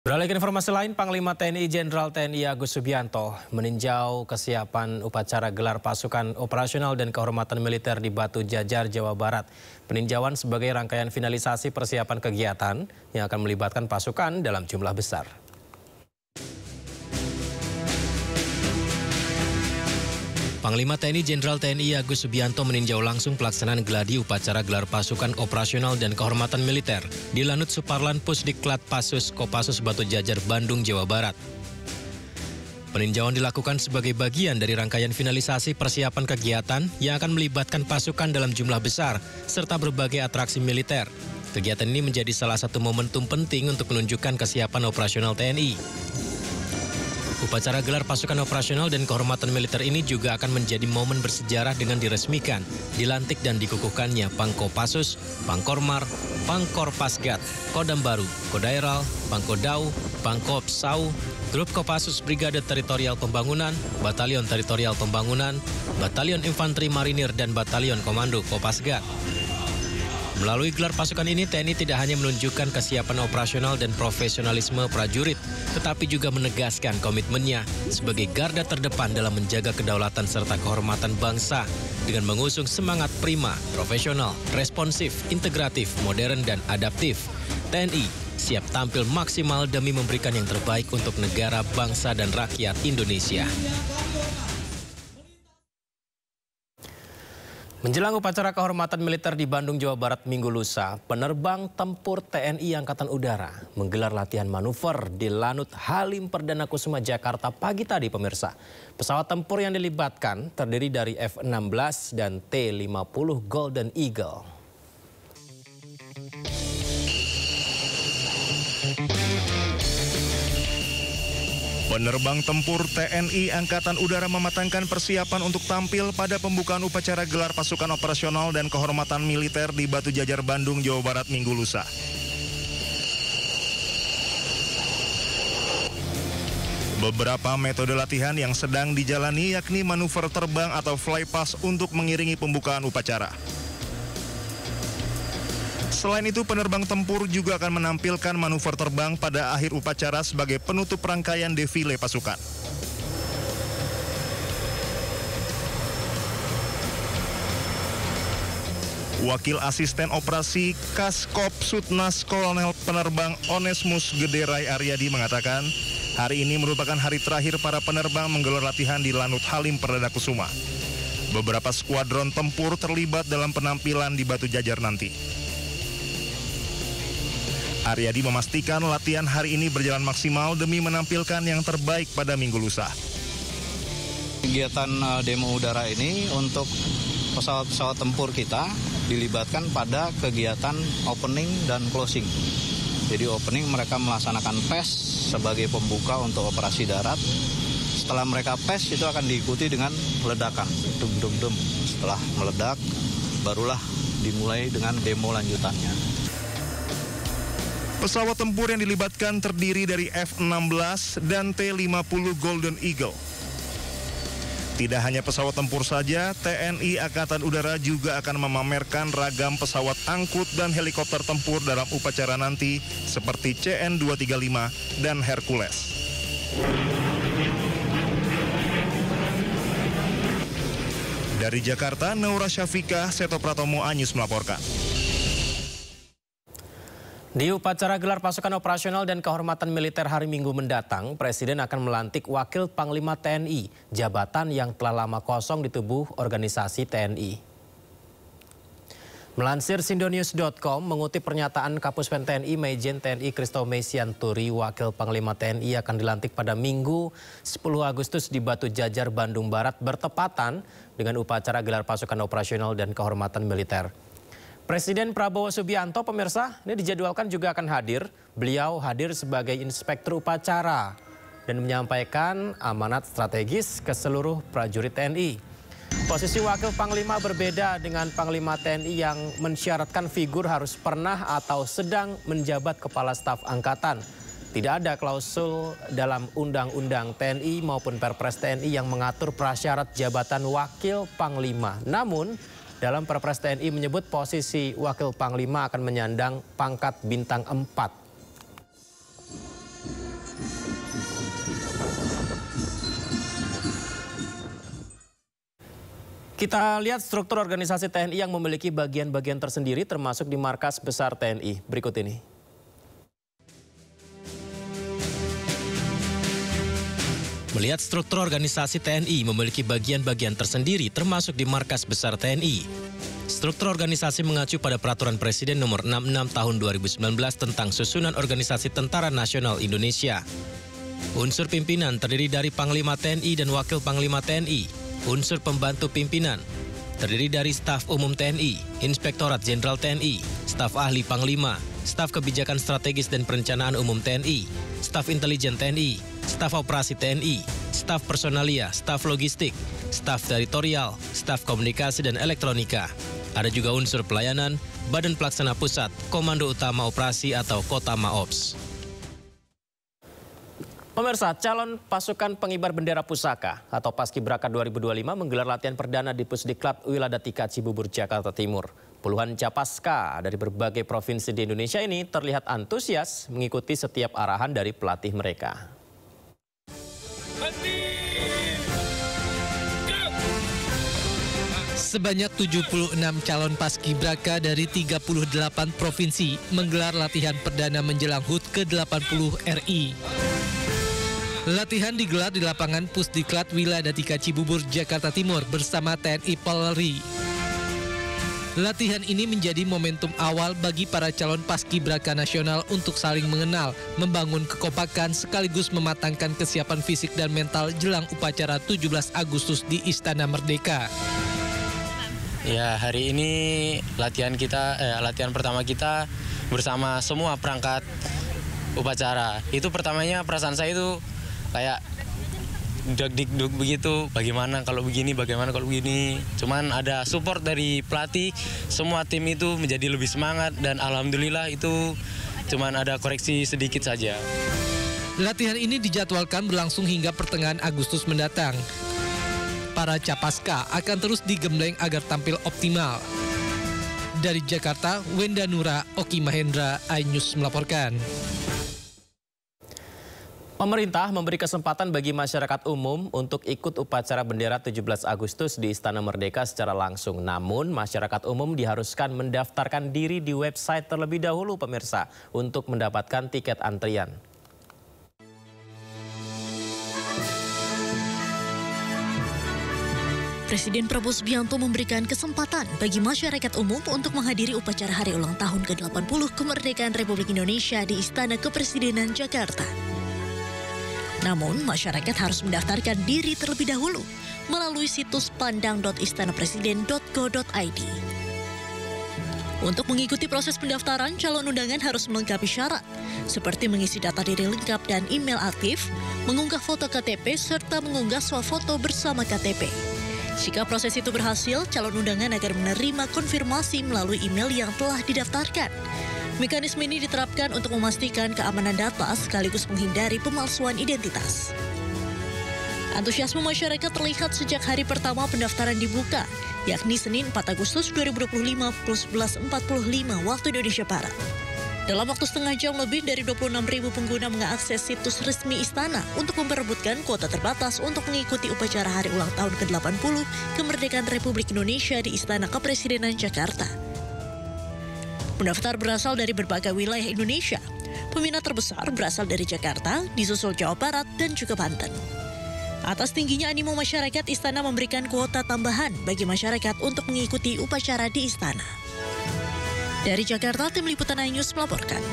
Beralih ke informasi lain, Panglima TNI Jenderal TNI Agus Subianto meninjau kesiapan upacara gelar pasukan operasional dan kehormatan militer di Batu Jajar, Jawa Barat. Peninjauan sebagai rangkaian finalisasi persiapan kegiatan yang akan melibatkan pasukan dalam jumlah besar. Panglima TNI Jenderal TNI Agus Subianto meninjau langsung pelaksanaan gladi upacara gelar pasukan operasional dan kehormatan militer di Lanut Suparlan Pusdiklat Pasus Kopassus Batu Jajar, Bandung, Jawa Barat. Peninjauan dilakukan sebagai bagian dari rangkaian finalisasi persiapan kegiatan yang akan melibatkan pasukan dalam jumlah besar serta berbagai atraksi militer. Kegiatan ini menjadi salah satu momentum penting untuk menunjukkan kesiapan operasional TNI. Upacara gelar pasukan operasional dan kehormatan militer ini juga akan menjadi momen bersejarah dengan diresmikan, dilantik dan dikukuhkannya Pangkopassus, Pangkormar, Pangkorpasgat, Kodam Baru, Kodairal, Pangkodau, Pangkopsau, Grup Kopassus Brigade Teritorial Pembangunan, Batalion Teritorial Pembangunan, Batalion Infanteri Marinir dan Batalion Komando Kopasgat. Melalui gelar pasukan ini, TNI tidak hanya menunjukkan kesiapan operasional dan profesionalisme prajurit, tetapi juga menegaskan komitmennya sebagai garda terdepan dalam menjaga kedaulatan serta kehormatan bangsa dengan mengusung semangat prima, profesional, responsif, integratif, modern, dan adaptif. TNI siap tampil maksimal demi memberikan yang terbaik untuk negara, bangsa, dan rakyat Indonesia. Menjelang upacara kehormatan militer di Bandung, Jawa Barat minggu lusa, penerbang tempur TNI Angkatan Udara menggelar latihan manuver di Lanut Halim Perdana Kusuma, Jakarta pagi tadi, pemirsa. Pesawat tempur yang dilibatkan terdiri dari F-16 dan T-50 Golden Eagle. Penerbang tempur TNI Angkatan Udara mematangkan persiapan untuk tampil pada pembukaan upacara gelar pasukan operasional dan kehormatan militer di Batu Jajar, Bandung, Jawa Barat minggu lusa. Beberapa metode latihan yang sedang dijalani yakni manuver terbang atau flypast untuk mengiringi pembukaan upacara. Selain itu, penerbang tempur juga akan menampilkan manuver terbang pada akhir upacara sebagai penutup rangkaian defile pasukan. Wakil Asisten Operasi Kaskop Sutnas Kolonel Penerbang Onesmus Gederai Aryadi mengatakan, hari ini merupakan hari terakhir para penerbang menggelar latihan di Lanut Halim Perdana Kusuma. Beberapa skuadron tempur terlibat dalam penampilan di Batu Jajar nanti. Aryadi memastikan latihan hari ini berjalan maksimal demi menampilkan yang terbaik pada minggu lusa. Kegiatan demo udara ini untuk pesawat-pesawat tempur kita dilibatkan pada kegiatan opening dan closing. Jadi opening mereka melaksanakan PES sebagai pembuka untuk operasi darat. Setelah mereka PES itu akan diikuti dengan ledakan. Dum-dum-dum. Setelah meledak barulah dimulai dengan demo lanjutannya. Pesawat tempur yang dilibatkan terdiri dari F-16 dan T-50 Golden Eagle. Tidak hanya pesawat tempur saja, TNI Angkatan Udara juga akan memamerkan ragam pesawat angkut dan helikopter tempur dalam upacara nanti seperti CN-235 dan Hercules. Dari Jakarta, Naura Syafiqah, Seto Pratomo, Anyus melaporkan. Di upacara gelar pasukan operasional dan kehormatan militer hari Minggu mendatang, Presiden akan melantik Wakil Panglima TNI, jabatan yang telah lama kosong di tubuh organisasi TNI. Melansir Sindonews.com, mengutip pernyataan Kapuspen TNI Majen TNI Christomay Sianturi, Wakil Panglima TNI akan dilantik pada Minggu 10 Agustus di Batu Jajar, Bandung Barat, bertepatan dengan upacara gelar pasukan operasional dan kehormatan militer. Presiden Prabowo Subianto, pemirsa, ini dijadwalkan juga akan hadir. Beliau hadir sebagai inspektur upacara dan menyampaikan amanat strategis ke seluruh prajurit TNI. Posisi Wakil Panglima berbeda dengan Panglima TNI yang mensyaratkan figur harus pernah atau sedang menjabat Kepala Staf Angkatan. Tidak ada klausul dalam Undang-Undang TNI maupun Perpres TNI yang mengatur prasyarat jabatan Wakil Panglima. Namun, dalam Perpres TNI menyebut posisi Wakil Panglima akan menyandang pangkat bintang 4. Kita lihat struktur organisasi TNI yang memiliki bagian-bagian tersendiri termasuk di Markas Besar TNI. Berikut ini. Melihat struktur organisasi TNI memiliki bagian-bagian tersendiri termasuk di Markas Besar TNI. Struktur organisasi mengacu pada Peraturan Presiden Nomor 66 Tahun 2019 tentang Susunan Organisasi Tentara Nasional Indonesia. Unsur pimpinan terdiri dari Panglima TNI dan Wakil Panglima TNI. Unsur pembantu pimpinan terdiri dari staf umum TNI, Inspektorat Jenderal TNI, staf ahli Panglima, staf kebijakan strategis dan perencanaan umum TNI, staf intelijen TNI, staf operasi TNI, staf personalia, staf logistik, staf teritorial, staf komunikasi dan elektronika. Ada juga unsur pelayanan, Badan Pelaksana Pusat, Komando Utama Operasi atau Kotama Ops. Pemirsa, calon pasukan pengibar bendera pusaka atau Paskibraka 2025 menggelar latihan perdana di Pusdiklat Wiladatika Cibubur, Jakarta Timur. Puluhan capaska dari berbagai provinsi di Indonesia ini terlihat antusias mengikuti setiap arahan dari pelatih mereka. Sebanyak 76 calon paskibraka dari 38 provinsi menggelar latihan perdana menjelang HUT ke-80 RI. Latihan digelar di lapangan Pusdiklat Wiladatika Cibubur, Jakarta Timur bersama TNI Polri. Latihan ini menjadi momentum awal bagi para calon paskibraka nasional untuk saling mengenal, membangun kekompakan sekaligus mematangkan kesiapan fisik dan mental jelang upacara 17 Agustus di Istana Merdeka. Ya, hari ini latihan pertama kita bersama semua perangkat upacara. Itu pertamanya perasaan saya itu kayak deg-deg begitu, bagaimana kalau begini, bagaimana kalau begini. Cuman ada support dari pelatih, semua tim itu menjadi lebih semangat dan alhamdulillah itu cuman ada koreksi sedikit saja. Latihan ini dijadwalkan berlangsung hingga pertengahan Agustus mendatang. Para capaska akan terus digembleng agar tampil optimal. Dari Jakarta, Wenda Nura, Oki Mahendra, iNews melaporkan. Pemerintah memberi kesempatan bagi masyarakat umum untuk ikut upacara bendera 17 Agustus di Istana Merdeka secara langsung. Namun, masyarakat umum diharuskan mendaftarkan diri di website terlebih dahulu, pemirsa, untuk mendapatkan tiket antrian. Presiden Prabowo Subianto memberikan kesempatan bagi masyarakat umum untuk menghadiri upacara hari ulang tahun ke-80 kemerdekaan Republik Indonesia di Istana Kepresidenan Jakarta. Namun, masyarakat harus mendaftarkan diri terlebih dahulu melalui situs pandang.istanapresiden.go.id. Untuk mengikuti proses pendaftaran, calon undangan harus melengkapi syarat, seperti mengisi data diri lengkap dan email aktif, mengunggah foto KTP, serta mengunggah swafoto bersama KTP. Jika proses itu berhasil, calon undangan akan menerima konfirmasi melalui email yang telah didaftarkan. Mekanisme ini diterapkan untuk memastikan keamanan data sekaligus menghindari pemalsuan identitas. Antusiasme masyarakat terlihat sejak hari pertama pendaftaran dibuka, yakni Senin 4 Agustus 2025 pukul 11.45 waktu Indonesia Barat. Dalam waktu setengah jam, lebih dari 26.000 pengguna mengakses situs resmi Istana untuk memperebutkan kuota terbatas untuk mengikuti upacara hari ulang tahun ke-80 kemerdekaan Republik Indonesia di Istana Kepresidenan Jakarta. Pendaftar berasal dari berbagai wilayah Indonesia. Peminat terbesar berasal dari Jakarta, disusul Jawa Barat, dan juga Banten. Atas tingginya animo masyarakat, Istana memberikan kuota tambahan bagi masyarakat untuk mengikuti upacara di Istana. Dari Jakarta, tim liputan iNews melaporkan.